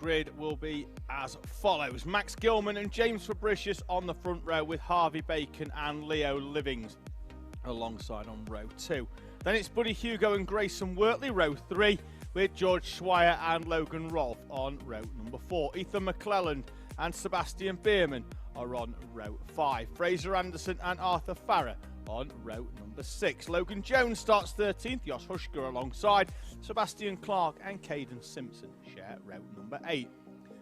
grid will be as follows. Max Gilman and James Fabricius on the front row with Harvey Bacon and Leo Livings alongside on row 2. Then it's Buddy Hugo and Grayson Wortley, row 3, with George Schweier and Logan Rolfe on row number 4. Ethan McClelland and Sebastian Bierman are on row 5. Fraser Anderson and Arthur Farrer on row number 6. Logan Jones starts 13th, Jos Huschker alongside. Sebastian Clark and Caden Simpson share row number 8.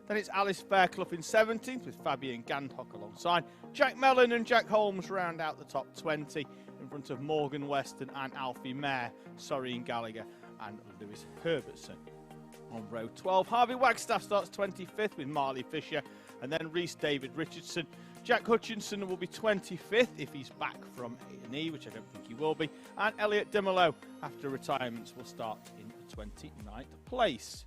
Then it's Alice Fairclough in 17th with Fabian Gandhock alongside. Jack Mellon and Jack Holmes round out the top 20 in front of Morgan Weston and Alfie Mayer, Sorrien Gallagher and Lewis Herbertson. On row 12, Harvey Wagstaff starts 25th with Marley Fisher and then Rhys David Richardson. Jack Hutchinson will be 25th if he's back from A&E, which I don't think he will be. And Elliot Dimolo, after retirements, will start in 29th place.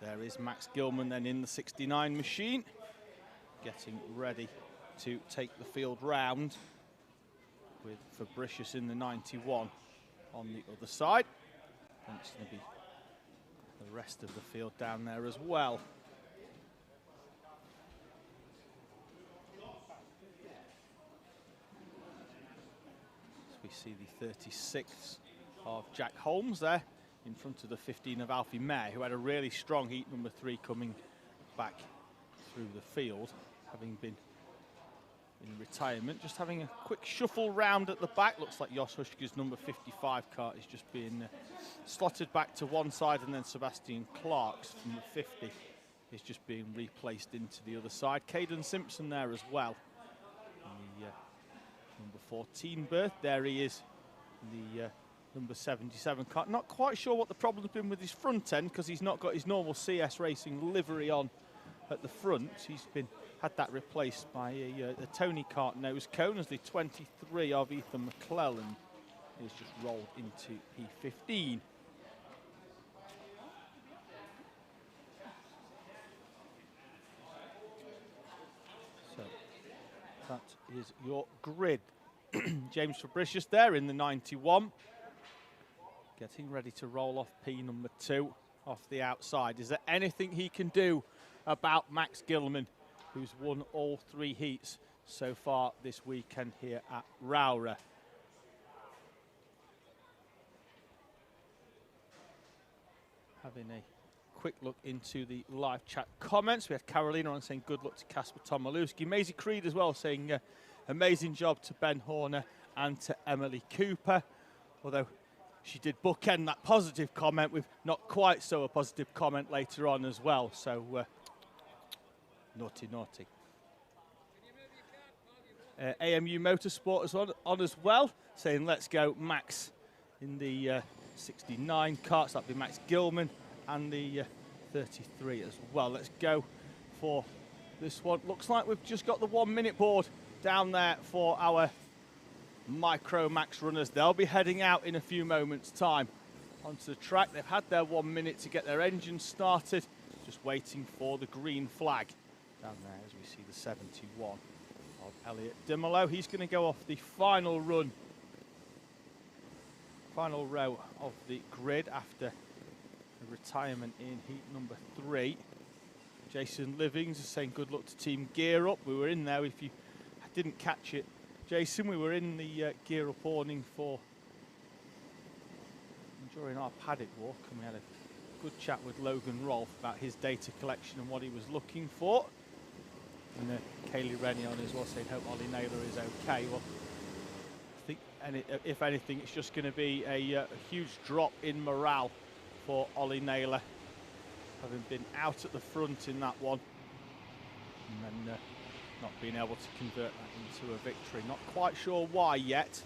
There is Max Gilman then in the 69 machine, getting ready to take the field round with Fabricius in the 91 on the other side. And it's going to be the rest of the field down there as well. So we see the 36th of Jack Holmes there, in front of the 15 of Alfie Mayer, who had a really strong heat number 3 coming back through the field, having been in retirement. Just having a quick shuffle round at the back. Looks like Jos Huschker's number 55 cart is just being slotted back to one side, and then Sebastian Clark's from the 50 is just being replaced into the other side. Caden Simpson there as well. And the number 14 berth, there he is, the number 77 cart. Not quite sure what the problem's been with his front end, because he's not got his normal CS Racing livery on at the front. He's had that replaced by a Tony Kart nose cone, as the 23 of Ethan McClelland is just rolled into P15. So that is your grid. James Fabricius there in the 91. Getting ready to roll off P number 2 off the outside. Is there anything he can do about Max Gilman, who's won all 3 heats so far this weekend here at Rowrah? Having a quick look into the live chat comments. We had Carolina on saying good luck to Casper Tomilewski. Maisie Creed as well saying amazing job to Ben Horner and to Emily Cooper. Although she did bookend that positive comment with not quite so a positive comment later on as well. So, naughty, naughty. AMU Motorsport is on as well, saying let's go Max in the 69 karts. That'll be Max Gilman and the 33 as well. Let's go for this one. Looks like we've just got the 1 minute board down there for our Micro Max runners. They'll be heading out in a few moments' time onto the track. They've had their 1 minute to get their engines started, just waiting for the green flag down there as we see the 71 of Elliot Dimolo. He's going to go off the final run, final row of the grid after a retirement in heat number 3. Jason Livings is saying good luck to Team Gear Up. We were in there, if you didn't catch it, Jason, we were in the Gear Up awning during our paddock walk, and we had a good chat with Logan Rolfe about his data collection and what he was looking for. And Kaylee Rennie on as well saying hope Ollie Naylor is okay. Well, I think if anything, it's just going to be a huge drop in morale for Ollie Naylor, having been out at the front in that one, and then not being able to convert that into a victory. Not quite sure why yet.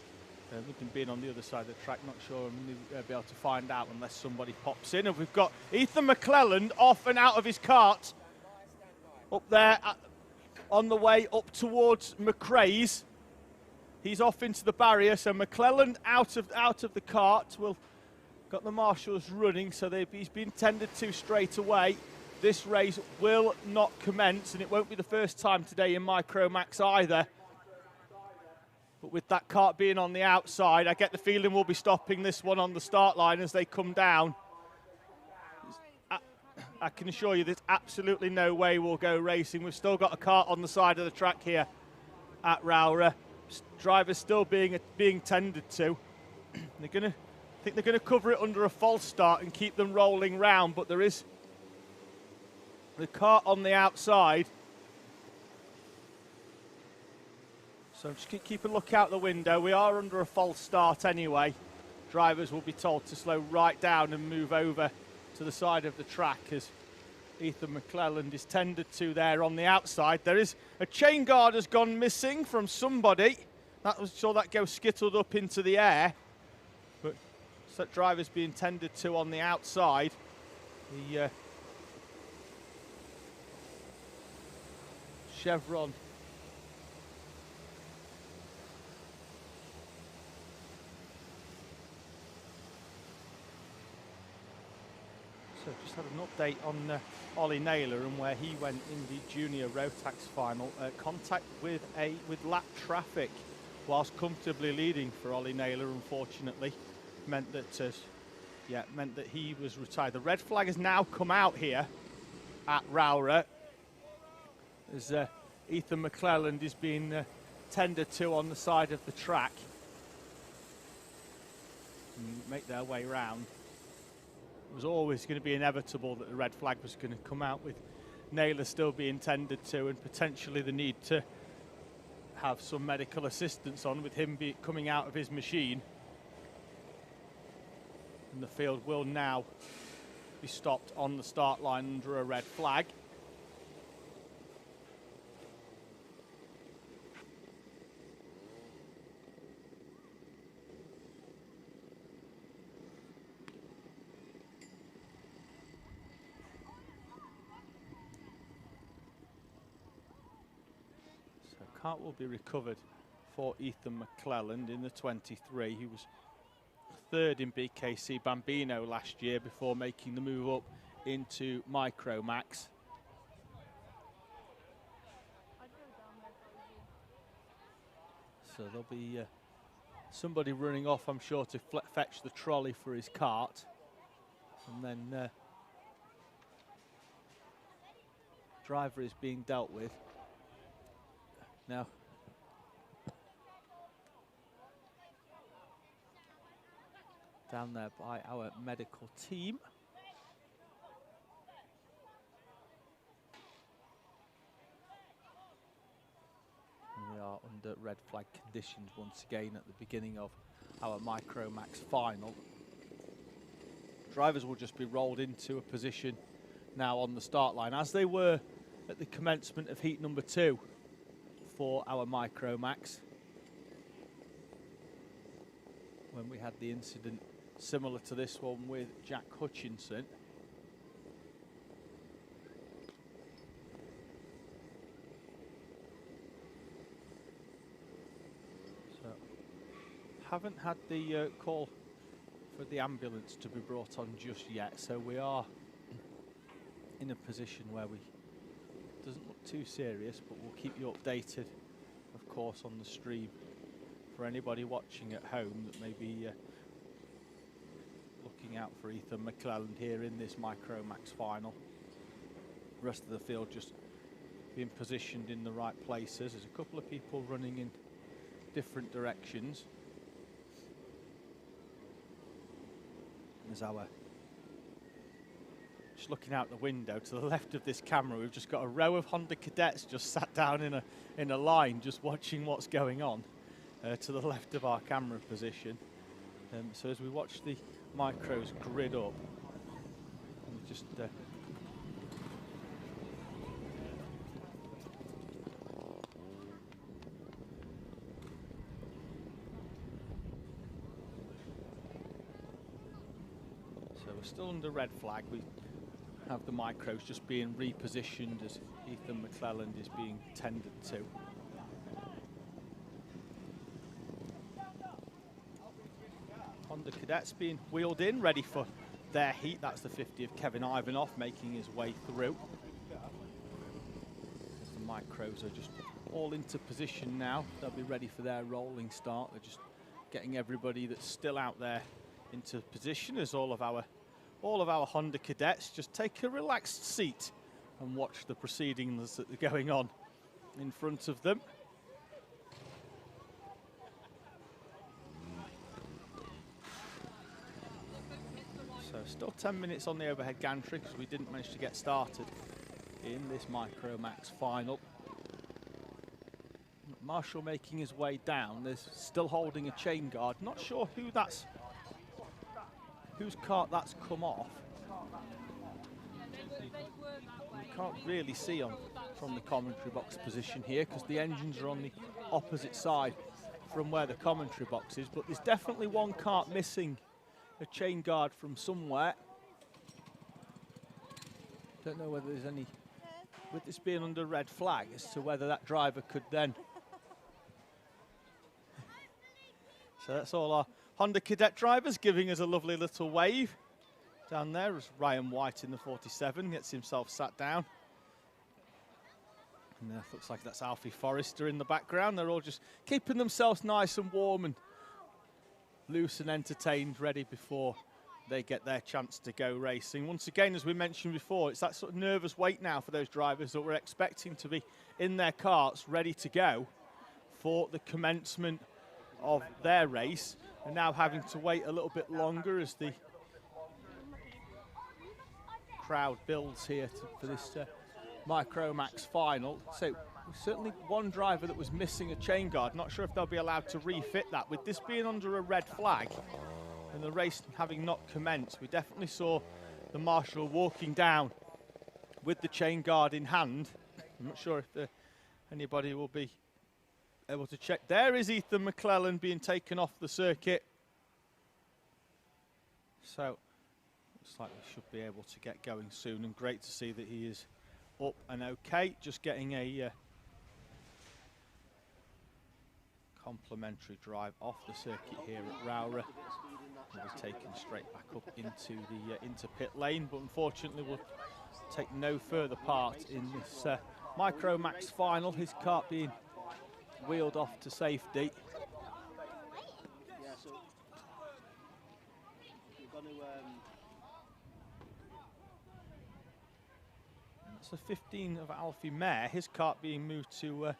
With him being on the other side of the track, not sure I'm be able to find out unless somebody pops in. And we've got Ethan McClelland off and out of his cart up there on the way up towards McRae's. He's off into the barrier, so McClelland out of the kart. Got the marshals running, so he's been tended to straight away. This race will not commence, and it won't be the first time today in Micromax either. But with that kart being on the outside, I get the feeling we'll be stopping this one on the start line as they come down. I can assure you there's absolutely no way we'll go racing. We've still got a kart on the side of the track here at Rowrah. Drivers still being tended to. I think they're going to cover it under a false start and keep them rolling round, but there is the kart on the outside. So just keep a look out the window. We are under a false start anyway. Drivers will be told to slow right down and move over to the side of the track as Ethan McClelland is tended to there on the outside. There is a chain guard has gone missing from somebody. Saw that go skittled up into the air. But that driver's being tended to on the outside. The Chevron So just had an update on Ollie Naylor and where he went in the junior Rotax final. Contact with lap traffic whilst comfortably leading for Ollie Naylor, unfortunately, meant that he was retired. The red flag has now come out here at Rowrah as Ethan McClelland is being tended to on the side of the track. And make their way round. It was always going to be inevitable that the red flag was going to come out, with Naylor still being tended to and potentially the need to have some medical assistance on with him coming out of his machine. And the field will now be stopped on the start line under a red flag. Kart will be recovered for Ethan McClelland in the 23. He was third in BKC Bambino last year before making the move up into Micromax. So there'll be somebody running off, I'm sure, to fetch the trolley for his kart. And then driver is being dealt with. Now, down there by our medical team. And we are under red flag conditions once again at the beginning of our Micromax final. Drivers will just be rolled into a position now on the start line, as they were at the commencement of heat number 2. For our Micromax, when we had the incident similar to this one with Jack Hutchinson. So, haven't had the call for the ambulance to be brought on just yet, so we are in a position where doesn't look too serious, but we'll keep you updated, of course, on the stream for anybody watching at home that may be looking out for Ethan McClelland here in this Micromax final. The rest of the field just being positioned in the right places. There's a couple of people running in different directions. There's our just looking out the window to the left of this camera, we've just got a row of Honda cadets just sat down in a line, just watching what's going on to the left of our camera position. So as we watch the micros grid up, just so we're still under red flag. We have the micros just being repositioned as Ethan McClelland is being tended to. Honda Cadets being wheeled in, ready for their heat. That's the 50 of Kevin Ivanoff making his way through. As the micros are just all into position now. They'll be ready for their rolling start. They're just getting everybody that's still out there into position as all of our Honda Cadets just take a relaxed seat and watch the proceedings that are going on in front of them. So still 10 minutes on the overhead gantry because we didn't manage to get started in this Micro Max final. Marshall making his way down. There's still holding a chain guard. Not sure whose cart that's come off. You can't really see from the commentary box position here because the engines are on the opposite side from where the commentary box is, but there's definitely one cart missing a chain guard from somewhere. Don't know whether there's any, with this being under red flag, as to whether that driver could then. So that's all our Honda Cadet drivers giving us a lovely little wave. Down there is Ryan White in the 47, gets himself sat down. And looks like that's Alfie Forrester in the background. They're all just keeping themselves nice and warm and loose and entertained, ready before they get their chance to go racing. Once again, as we mentioned before, it's that sort of nervous wait now for those drivers that we're expecting to be in their karts, ready to go for the commencement of their race, and now having to wait a little bit longer as the crowd builds here for this Micro Max final. So certainly one driver that was missing a chain guard. Not sure if they'll be allowed to refit that. With this being under a red flag and the race having not commenced, we definitely saw the marshal walking down with the chain guard in hand. I'm not sure if anybody will be able to check. There is Ethan McClelland being taken off the circuit. So looks like we should be able to get going soon, and great to see that he is up and okay. Just getting a complimentary drive off the circuit here at Rowrah. He'll be taken straight back up into pit lane, but unfortunately will take no further part in this Micro Max final. His kart being wheeled off to safety. Yeah, so we're going to. That's a 15 of Alfie Mayer. His kart being moved to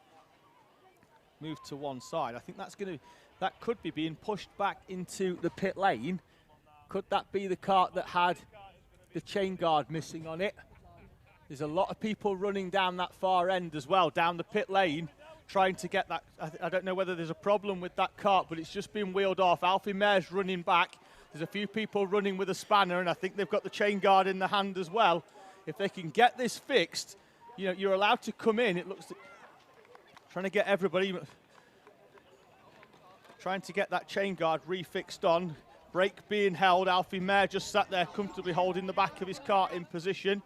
one side. I think that could be being pushed back into the pit lane. Could that be the kart that had the chain guard missing on it? There's a lot of people running down that far end as well, down the pit lane, trying to get that. I don't know whether there's a problem with that kart, but it's just been wheeled off. Alfie Mayer's running back. There's a few people running with a spanner, and I think they've got the chain guard in the hand as well. If they can get this fixed, you know, you're allowed to come in. It looks trying to get everybody, trying to get that chain guard refixed on. Brake being held. Alfie Mayer just sat there comfortably holding the back of his kart in position.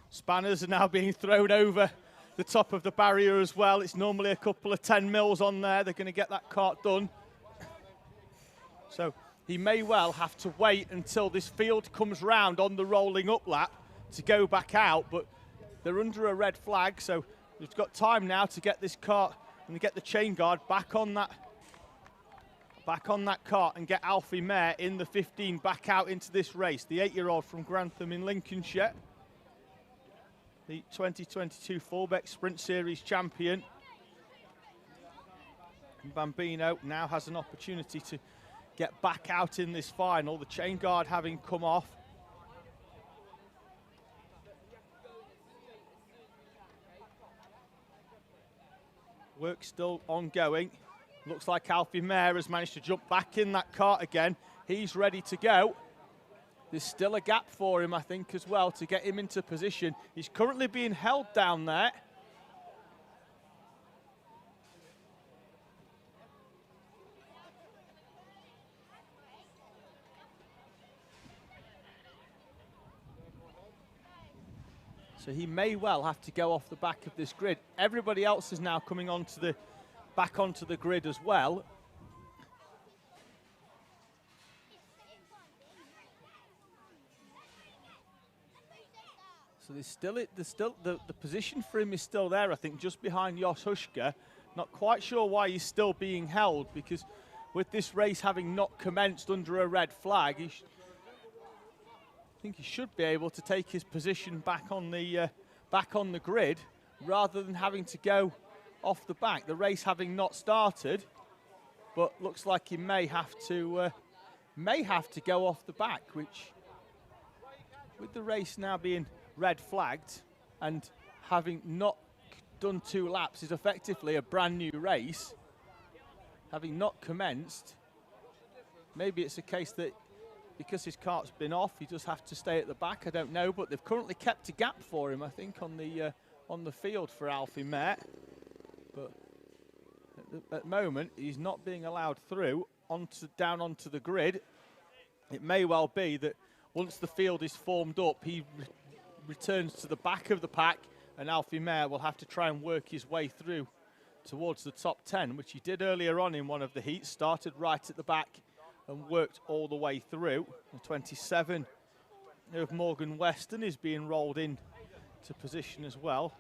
Spanners are now being thrown over the top of the barrier as well. It's normally a couple of 10 mils on there. They're going to get that kart done. So he may well have to wait until this field comes round on the rolling up lap to go back out, but they're under a red flag, so we've got time now to get this kart and to get the chain guard back on that kart and get Alfie Mayer in the 15 back out into this race. The 8-year-old from Grantham in Lincolnshire, the 2022 Fullbeck Sprint Series champion. And Bambino now has an opportunity to get back out in this final, the chain guard having come off. Work still ongoing. Looks like Alfie Mayer has managed to jump back in that kart again. He's ready to go. There's still a gap for him, I think, as well, to get him into position. He's currently being held down there. So he may well have to go off the back of this grid. Everybody else is now coming back onto the grid as well. So the position for him is still there, I think, just behind Jos Huschke. Not quite sure why he's still being held, because with this race having not commenced under a red flag, I think he should be able to take his position back on the grid rather than having to go off the back. The race having not started, but looks like he may have to go off the back, which, with the race now being red flagged and having not done 2 laps, is effectively a brand new race. Having not commenced, maybe it's a case that because his kart's been off, he does have to stay at the back. I don't know, but they've currently kept a gap for him, I think, on the field for Alfie Mehr. But at the moment, he's not being allowed through down onto the grid. It may well be that once the field is formed up, he returns to the back of the pack, and Alfie Mehr will have to try and work his way through towards the top 10, which he did earlier on in one of the heats. Started right at the back and worked all the way through. The 27 of Morgan Weston is being rolled in to position as well.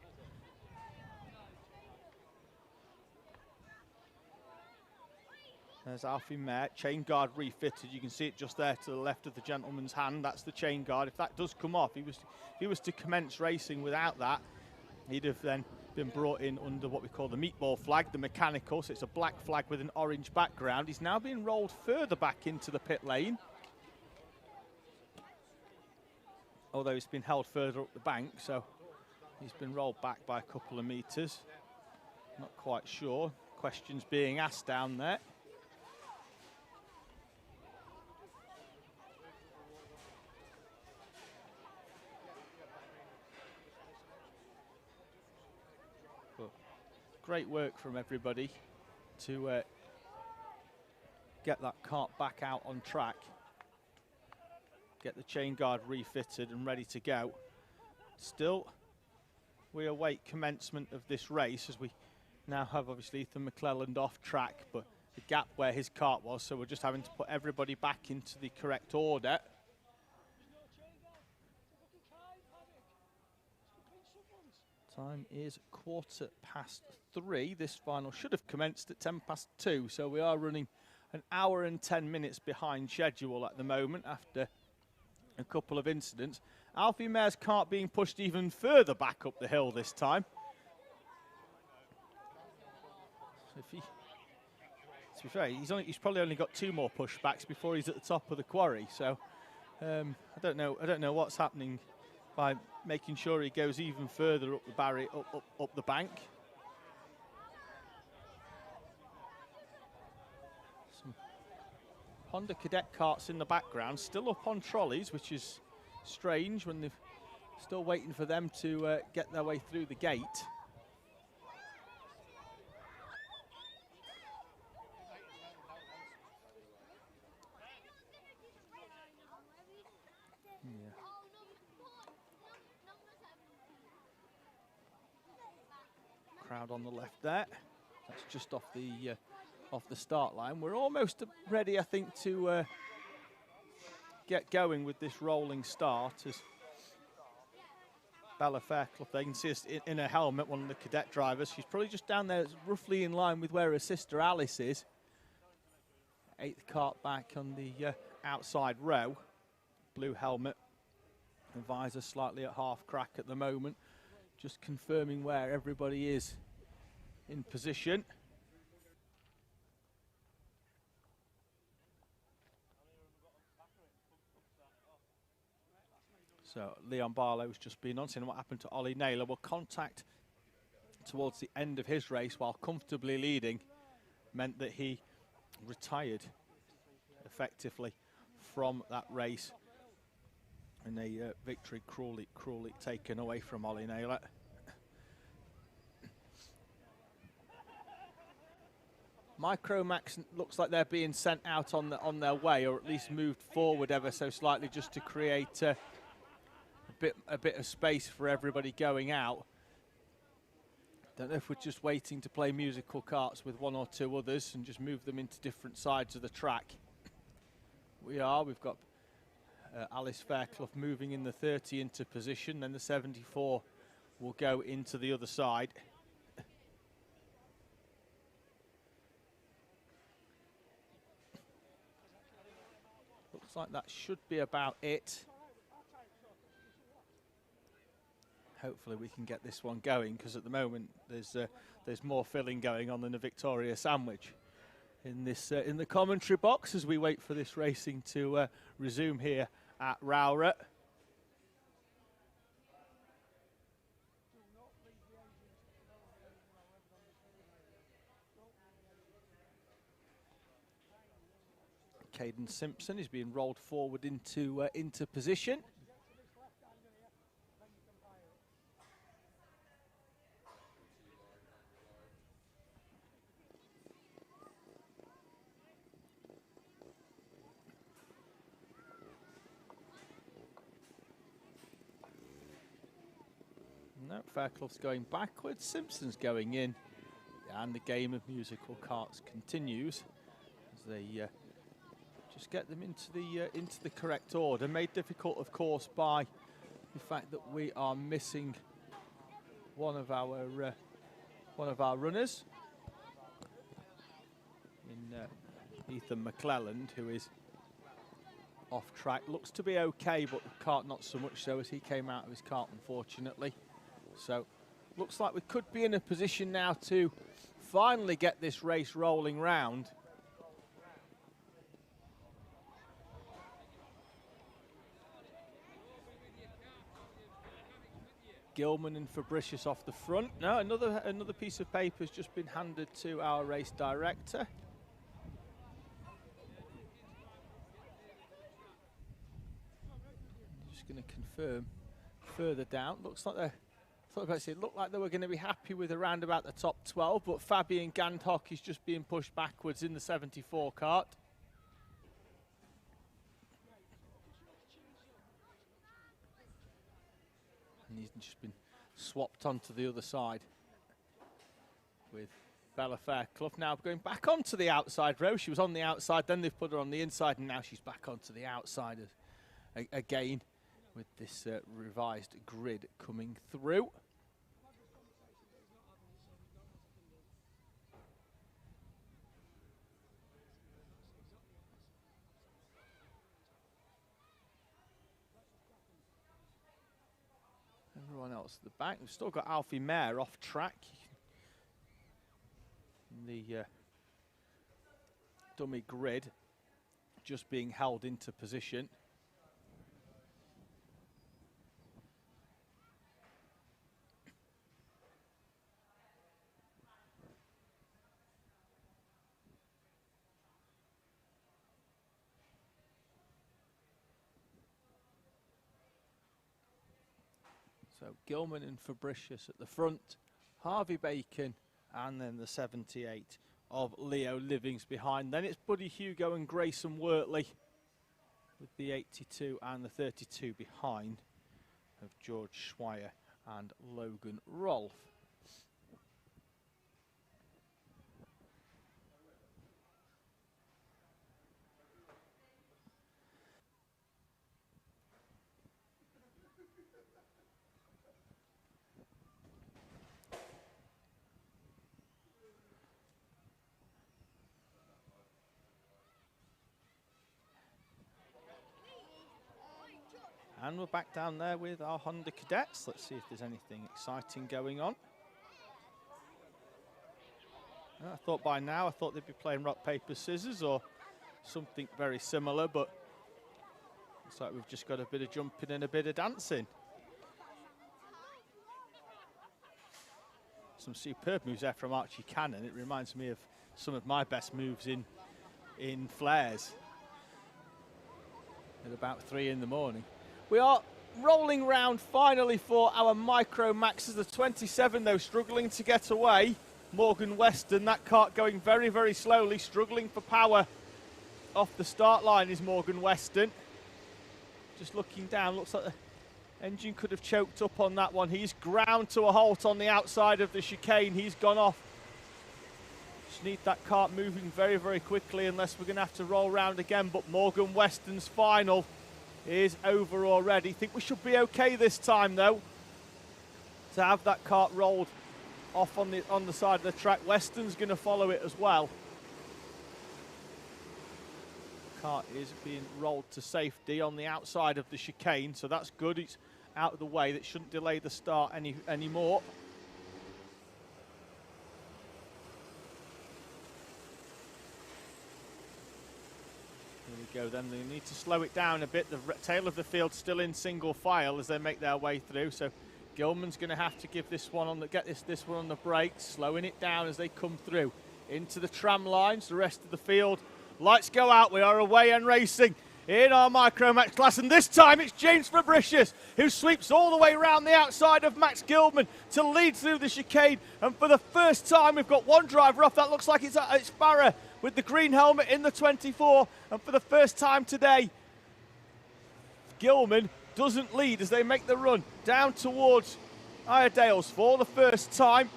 There's Alfie Mehr, chain guard refitted. You can see it just there to the left of the gentleman's hand. That's the chain guard. If that does come off, if he was to commence racing without that, he'd have then been brought in under what we call the meatball flag, the mechanical. So it's a black flag with an orange background. He's now being rolled further back into the pit lane, although he's been held further up the bank, so he's been rolled back by a couple of meters. Not quite sure. Questions being asked down there. Great work from everybody to get that kart back out on track, get the chain guard refitted and ready to go. Still, we await commencement of this race, as we now have obviously Ethan McClelland off track, but the gap where his kart was, so we're just having to put everybody back into the correct order. Time is 3:15. This final should have commenced at 2:10, so we are running an hour and 10 minutes behind schedule at the moment after a couple of incidents. Alfie Mehr's kart being pushed even further back up the hill this time. So to be fair, he's probably only got 2 more pushbacks before he's at the top of the quarry. So I don't know what's happening by making sure he goes even further up the barrier, up the bank. Some Honda Cadet karts in the background, still up on trolleys, which is strange when they're still waiting for them to get their way through the gate. Crowd on the left there. That's just off the start line. We're almost ready, I think, to get going with this rolling start. As Bella Fairclough, they can see us in a helmet, one of the cadet drivers. She's probably just down there, roughly in line with where her sister Alice is. 8th kart back on the outside row. Blue helmet, the visor slightly at half crack at the moment. Just confirming where everybody is in position. So Leon Barlow's just been on, seeing what happened to Ollie Naylor. Will contact towards the end of his race while comfortably leading meant that he retired effectively from that race. And a victory cruelly taken away from Ollie Naylor. Micromax looks like they're being sent out on their way, or at least moved forward ever so slightly, just to create a a bit of space for everybody going out. Don't know if we're just waiting to play musical carts with one or two others and just move them into different sides of the track. We are. We've got Alice Fairclough moving in the 30 into position, then the 74 will go into the other side. Looks like that should be about it. Hopefully we can get this one going, because at the moment there's more filling going on than a Victoria sandwich in this in the commentary box as we wait for this racing to resume here at Rowrah. Caden Simpson is being rolled forward into position. No, Fairclough's going backwards, Simpson's going in, and the game of musical carts continues as they just get them into the correct order. Made difficult, of course, by the fact that we are missing one of our runners in Ethan McClelland, who is off track. Looks to be okay, but the cart not so much so, as he came out of his cart, unfortunately. So looks like we could be in a position now to finally get this race rolling round. Gilman and Fabricius off the front. No, another piece of paper has just been handed to our race director. Just going to confirm further down. Looks like it looked like they were going to be happy with around about the top 12, but Fabian Gandhock is just being pushed backwards in the 74 cart. And he's just been swapped onto the other side with Bella Fairclough now going back onto the outside row. She was on the outside, then they've put her on the inside, and now she's back onto the outside again with this revised grid coming through. Everyone else at the back. We've still got Alfie Mayer off track. The dummy grid just being held into position. So Gilman and Fabricius at the front, Harvey Bacon, and then the 78 of Leo Livings behind. Then it's Buddy Hugo and Grayson Wortley with the 82 and the 32 behind of George Schweier and Logan Rolfe. And we're back down there with our Honda Cadets. Let's see if there's anything exciting going on. I thought by now, they'd be playing rock, paper, scissors or something very similar, but looks like we've just got a bit of jumping and a bit of dancing. Some superb moves there from Archie Cannon. It reminds me of some of my best moves in flares at about 3 in the morning. We are rolling round finally for our Micro Maxes. The 27 though struggling to get away. Morgan Weston, that cart going very, very slowly, struggling for power. Off the start line is Morgan Weston. Just looking down, looks like the Engine could have choked up on that one. He's ground to a halt on the outside of the chicane. He's gone off. Just need that kart moving very, very quickly, unless we're going to have to roll round again. But Morgan Weston's final is over already. Think we should be okay this time, though, to have that kart rolled off on the side of the track. Weston's going to follow it as well. Kart is being rolled to safety on the outside of the chicane, so that's good. It's out of the way. That shouldn't delay the start anymore. There we go then. They need to slow it down a bit. The tail of the field still in single file as they make their way through, so Gilman's going to have to give this one get this one on the brakes, slowing it down as they come through into the tram lines. The rest of the field, lights go out. We are away and racing in our Micromax class, and this time it's James Fabricius who sweeps all the way around the outside of Max Gilman to lead through the chicane. And for the first time, we've got one driver off. That looks like it's Farah with the green helmet in the 24. And for the first time today, Gilman doesn't lead as they make the run down towards Iredales for the first time.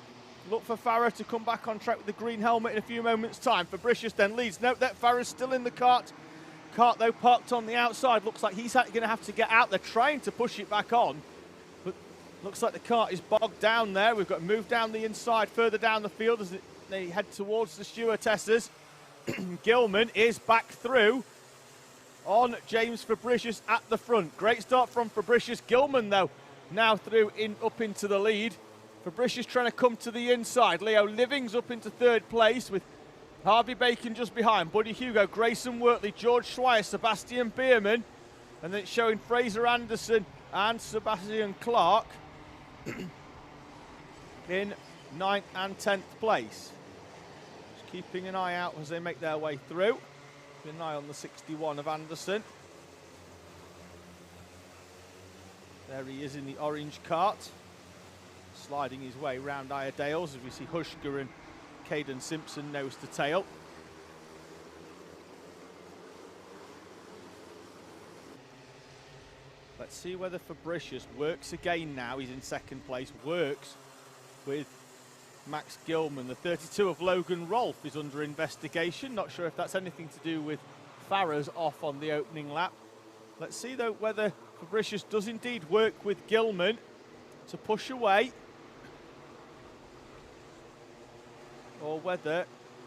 Look for Farah to come back on track with the green helmet in a few moments' time. Fabricius then leads. Note that Farah's still in the kart. Kart, though, parked on the outside. Looks like he's going to have to get out. They're trying to push it back on, but looks like the kart is bogged down there. We've got to move down the inside, further down the field as they head towards the stewardesses. Gilman is back through on James Fabricius at the front. Great start from Fabricius. Gilman, though, now through up into the lead. Fabricius trying to come to the inside. Leo Livings up into third place with Harvey Bacon just behind. Buddy Hugo, Grayson Wortley, George Schweier, Sebastian Bierman. And then it's showing Fraser Anderson and Sebastian Clark in 9th and 10th place. Just keeping an eye out as they make their way through. Keep an eye on the 61 of Anderson. There he is in the orange kart, sliding his way round Iredales as we see Hushka and Caden Simpson nose to tail. Let's see whether Fabricius works again now. He's in second place, works with Max Gilman. The 32 of Logan Rolfe is under investigation. Not sure if that's anything to do with Farah's off on the opening lap. Let's see, though, whether Fabricius does indeed work with Gilman to push away, or whether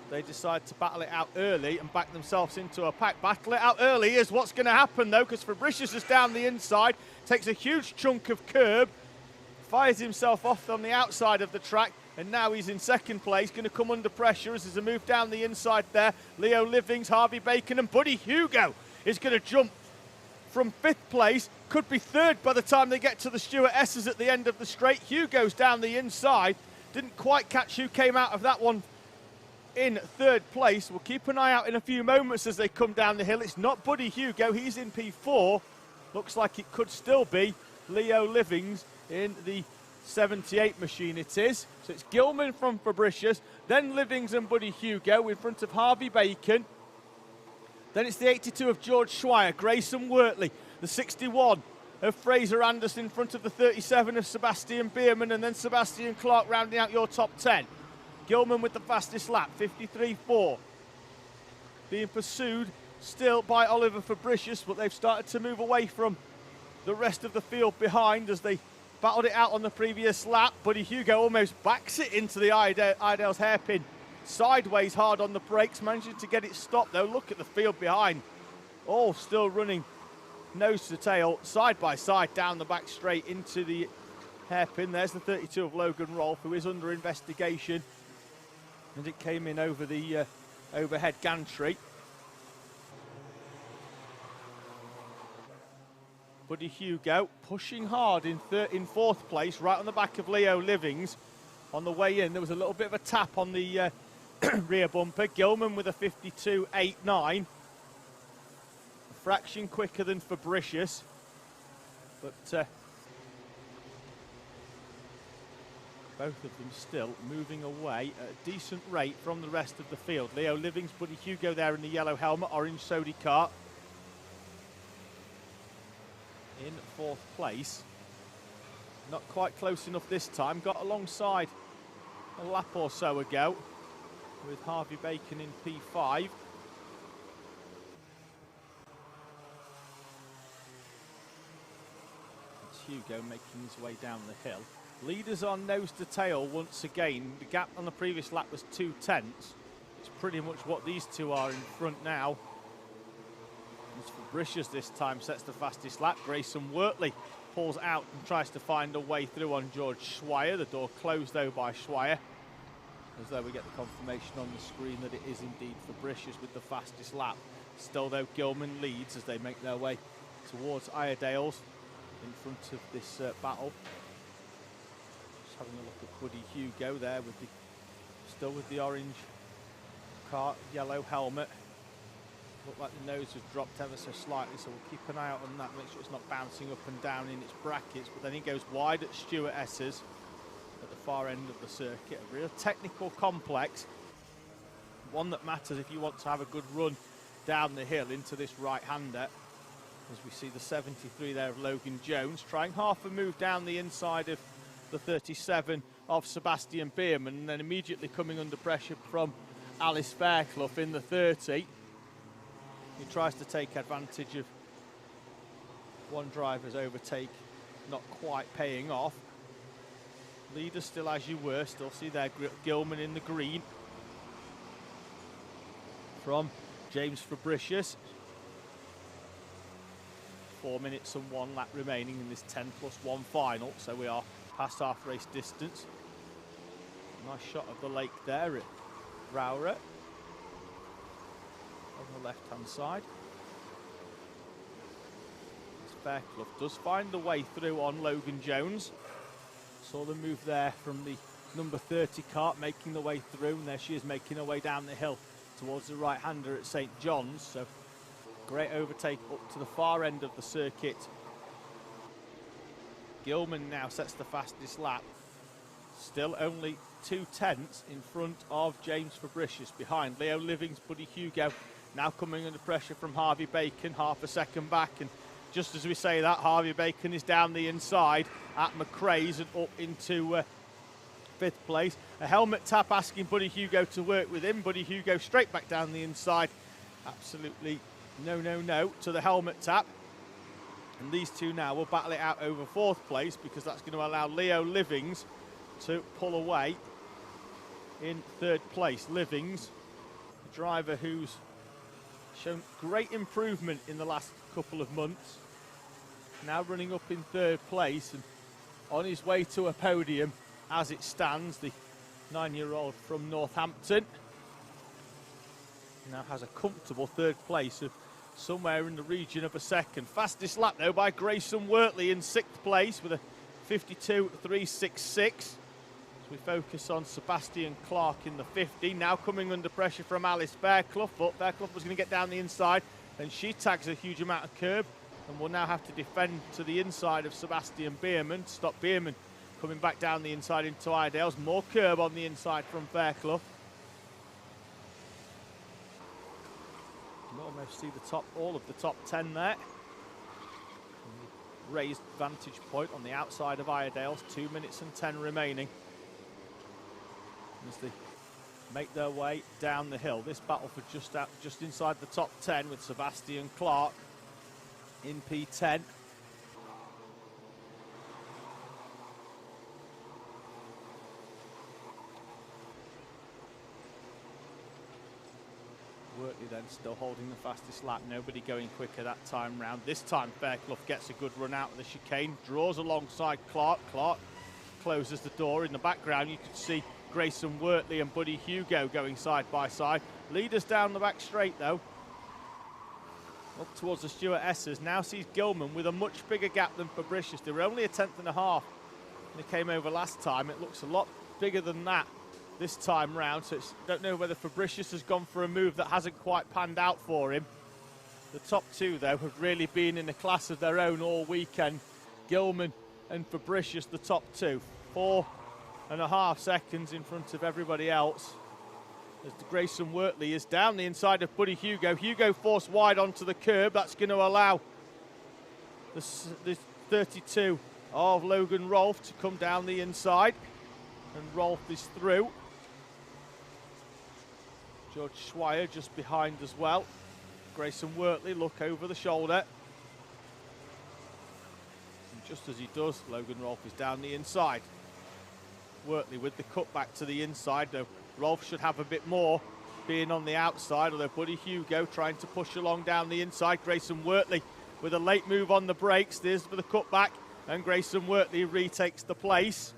they decide to battle it out early and back themselves into a pack. Battle it out early is what's going to happen, though, because Fabricius is down the inside, takes a huge chunk of curb, fires himself off on the outside of the track, and now he's in second place, going to come under pressure as there's a move down the inside there. Leo Livings, Harvey Bacon, and Buddy Hugo is going to jump from 5th place, could be 3rd by the time they get to the stewardesses at the end of the straight. Hugo's down the inside. Didn't quite catch who came out of that one in 3rd place. We'll keep an eye out in a few moments as they come down the hill. It's not Buddy Hugo, he's in P4. Looks like it could still be Leo Livings in the 78 machine it is. So it's Gilman from Fabricius, then Livings and Buddy Hugo in front of Harvey Bacon. Then it's the 82 of George Schweier, Grayson Wortley, the 61 of Fraser Anderson in front of the 37 of Sebastian Bierman, and then Sebastian Clark rounding out your top 10. Gilman with the fastest lap, 53.4. Being pursued still by Oliver Fabricius, but they've started to move away from the rest of the field behind as they battled it out on the previous lap. Buddy Hugo almost backs it into the Iredales hairpin. Sideways hard on the brakes, managing to get it stopped, though. Look at the field behind. All still running nose to tail, side by side, down the back straight into the hairpin. There's the 32 of Logan Rolfe, who is under investigation. And it came in over the overhead gantry. Buddy Hugo pushing hard in 4th place, right on the back of Leo Livings. On the way in, there was a little bit of a tap on the rear bumper. Gilman with a 52.89. A fraction quicker than Fabricius. But both of them still moving away at a decent rate from the rest of the field. Leo Livings, Buddy Hugo there in the yellow helmet, orange Sodi kart. In 4th place. Not quite close enough this time. Got alongside a lap or so ago with Harvey Bacon in P5. It's Hugo making his way down the hill. Leaders are nose to tail once again. The gap on the previous lap was 0.2. It's pretty much what these two are in front now. It's Fabricius this time sets the fastest lap. Grayson Wortley pulls out and tries to find a way through on George Schweier. The door closed though by Schweier. As though we get the confirmation on the screen that it is indeed Fabricius with the fastest lap. Still though, Gilman leads as they make their way towards Iredales in front of this battle. Just having a look at Buddy Hugo there with the still with the orange Kart yellow helmet. Looked like the nose was dropped ever so slightly, so we'll keep an eye out on that, make sure it's not bouncing up and down in its brackets. But then he goes wide at Stuart Esses at the far end of the circuit. A real technical complex, one that matters if you want to have a good run down the hill into this right-hander. As we see the 73 there of Logan Jones trying half a move down the inside of the 37 of Sebastian Bierman, and then immediately coming under pressure from Alice Fairclough in the 30. He tries to take advantage of one driver's overtake not quite paying off. Leaders still as you were, still see there Gilman in the green from James Fabricius. 4 minutes and 1 lap remaining in this 10+1 final, so we are past half race distance. Nice shot of the lake there at Rowrah on the left hand side. Fairclough does find the way through on Logan Jones. Saw the move there from the number 30 Kart making the way through, and there she is making her way down the hill towards the right hander at St John's. So great overtake up to the far end of the circuit. Gilman now sets the fastest lap. Still only 0.2 in front of James Fabricius. Behind Leo Livings, Buddy Hugo now coming under pressure from Harvey Bacon, half a second back. And just as we say that, Harvey Bacon is down the inside at McRae's and up into 5th place. A helmet tap asking Buddy Hugo to work with him. Buddy Hugo straight back down the inside. Absolutely no to the helmet tap. And these two now will battle it out over 4th place, because that's going to allow Leo Livings to pull away in 3rd place. Livings, the driver who's shown great improvement in the last couple of months, now running up in 3rd place and on his way to a podium as it stands. The 9-year-old from Northampton now has a comfortable 3rd place of somewhere in the region of a second. Fastest lap though by Grayson Wortley in 6th place with a 52.366. We focus on Sebastian Clark in the 50. Now coming under pressure from Alice Fairclough, but Fairclough was going to get down the inside, and she tags a huge amount of curb and will now have to defend to the inside of Sebastian Bierman. Stop Bierman coming back down the inside into Iredales. More curb on the inside from Fairclough. You can almost see the top, all of the top 10 there. Raised vantage point on the outside of Iredales. 2 minutes and 10 remaining as they make their way down the hill. This battle for just inside the top 10 with Sebastian Clark in P10. Wortley then still holding the fastest lap. Nobody going quicker that time round. This time Fairclough gets a good run out of the chicane, draws alongside Clark. Clark closes the door. In the background you can see Grayson Wortley and Buddy Hugo going side by side. Leaders down the back straight though. Up towards the Stuart Esses. Now sees Gilman with a much bigger gap than Fabricius. They were only a 1/10 and a half when they came over last time. It looks a lot bigger than that this time round. So don't know whether Fabricius has gone for a move that hasn't quite panned out for him. The top two though have really been in a class of their own all weekend. Gilman and Fabricius, the top two. 4.5 seconds in front of everybody else as the Grayson Wortley is down the inside of Buddy Hugo. Hugo forced wide onto the curb. That's going to allow the 32 of Logan Rolfe to come down the inside. And Rolfe is through. George Schweier just behind as well. Grayson Wortley look over the shoulder. And just as he does, Logan Rolfe is down the inside. Wortley with the cut back to the inside, though Rolfe should have a bit more being on the outside, although Buddy Hugo trying to push along down the inside. Grayson Wortley with a late move on the brakes, there's for the cutback, and Grayson Wortley retakes the place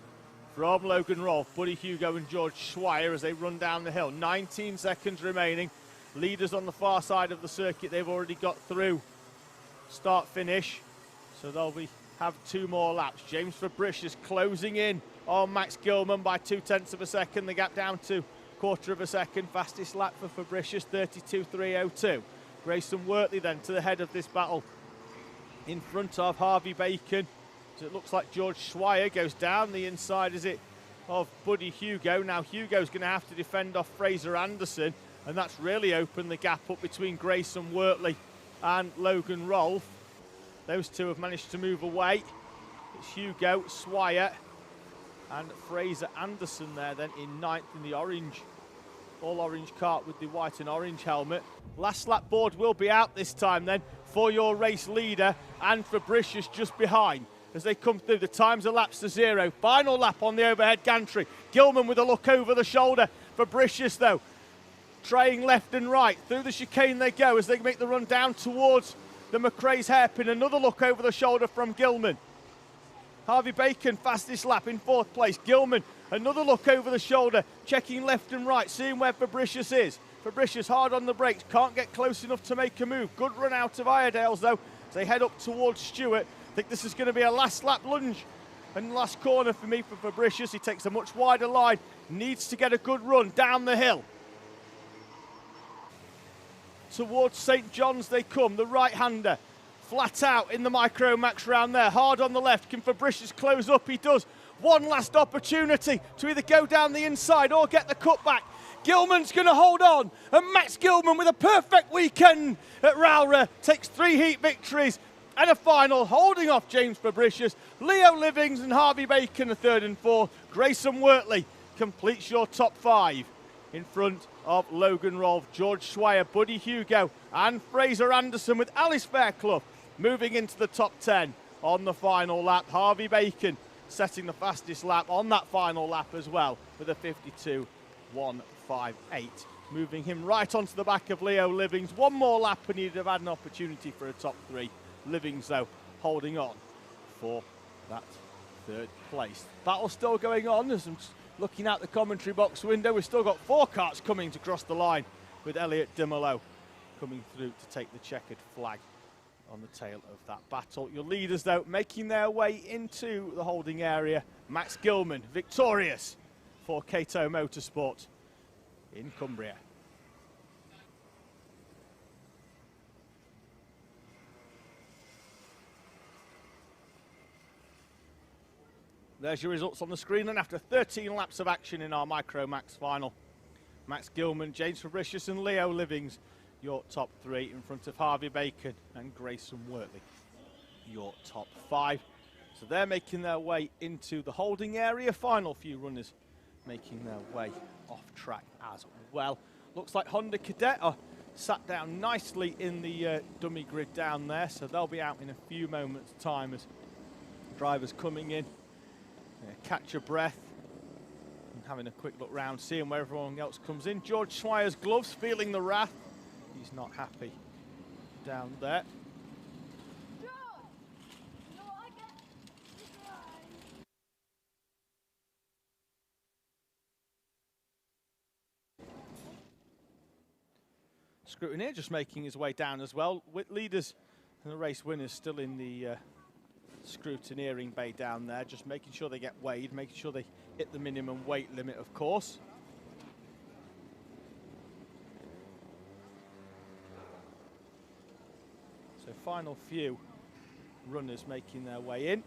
from Logan Rolfe. Buddy Hugo and George Schweier as they run down the hill. 19 seconds remaining. Leaders on the far side of the circuit, they've already got through start finish, so they'll have 2 more laps. James Fabricius closing in on Max Gilman by 0.2 of a second. The gap down to 1/4 of a second. Fastest lap for Fabricius, 32.302. Grayson Wortley then to the head of this battle in front of Harvey Bacon. So it looks like George Schweier goes down the inside, is it, of Buddy Hugo. Now Hugo's going to have to defend off Fraser Anderson, and that's really opened the gap up between Grayson Wortley and Logan Rolfe. Those two have managed to move away. It's Hugo, Schweier, and Fraser Anderson there then in 9th in the orange, all orange kart with the white and orange helmet. Last lap board will be out this time then for your race leader, and Fabricius just behind as they come through. The times elapsed to 0. Final lap on the overhead gantry. Gilman with a look over the shoulder. Fabricius though traying left and right. Through the chicane they go as they make the run down towards the McRae's hairpin. Another look over the shoulder from Gilman. Harvey Bacon fastest lap in 4th place. Gilman another look over the shoulder, checking left and right, seeing where Fabricius is. Fabricius hard on the brakes, can't get close enough to make a move. Good run out of Iredale's though as they head up towards Stewart. I think this is going to be a last lap lunge and last corner for me for Fabricius. He takes a much wider line, needs to get a good run down the hill. Towards St John's they come, the right-hander. Flat out in the Micro Max round there, hard on the left. Can Fabricius close up? He does. One last opportunity to either go down the inside or get the cutback. Gilman's going to hold on, and Max Gilman with a perfect weekend at Rowrah takes 3 heat victories and a final, holding off James Fabricius. Leo Livings and Harvey Bacon are 3rd and 4th. Grayson Wortley completes your top 5 in front of Logan Rolfe, George Schweier, Buddy Hugo and Fraser Anderson, with Alice Fairclough moving into the top 10 on the final lap. Harvey Bacon setting the fastest lap on that final lap as well with a 52.158, moving him right onto the back of Leo Livings. One more lap and he'd have had an opportunity for a top 3. Livings though holding on for that 3rd place. Battle still going on as I'm looking out the commentary box window. We've still got 4 karts coming to cross the line, with Elliot Dimolo coming through to take the checkered flag on the tail of that battle. Your leaders though making their way into the holding area. Max Gilman victorious for Cato Motorsport in Cumbria. There's your results on the screen, and after 13 laps of action in our Micro Max final, Max Gilman, James Fabricius and Leo Livings, your top 3 in front of Harvey Bacon and Grayson Wortley, your top 5. So they're making their way into the holding area. Final few runners making their way off track as well. Looks like Honda Cadet are sat down nicely in the dummy grid down there, so they'll be out in a few moments' time as drivers coming in. Catch your breath and having a quick look round, seeing where everyone else comes in. George Schweier's gloves, feeling the wrath. He's not happy down there. Scrutineer just making his way down as well, with leaders and the race winners still in the scrutineering bay down there, just making sure they get weighed, making sure they hit the minimum weight limit, of course. So final few runners making their way in.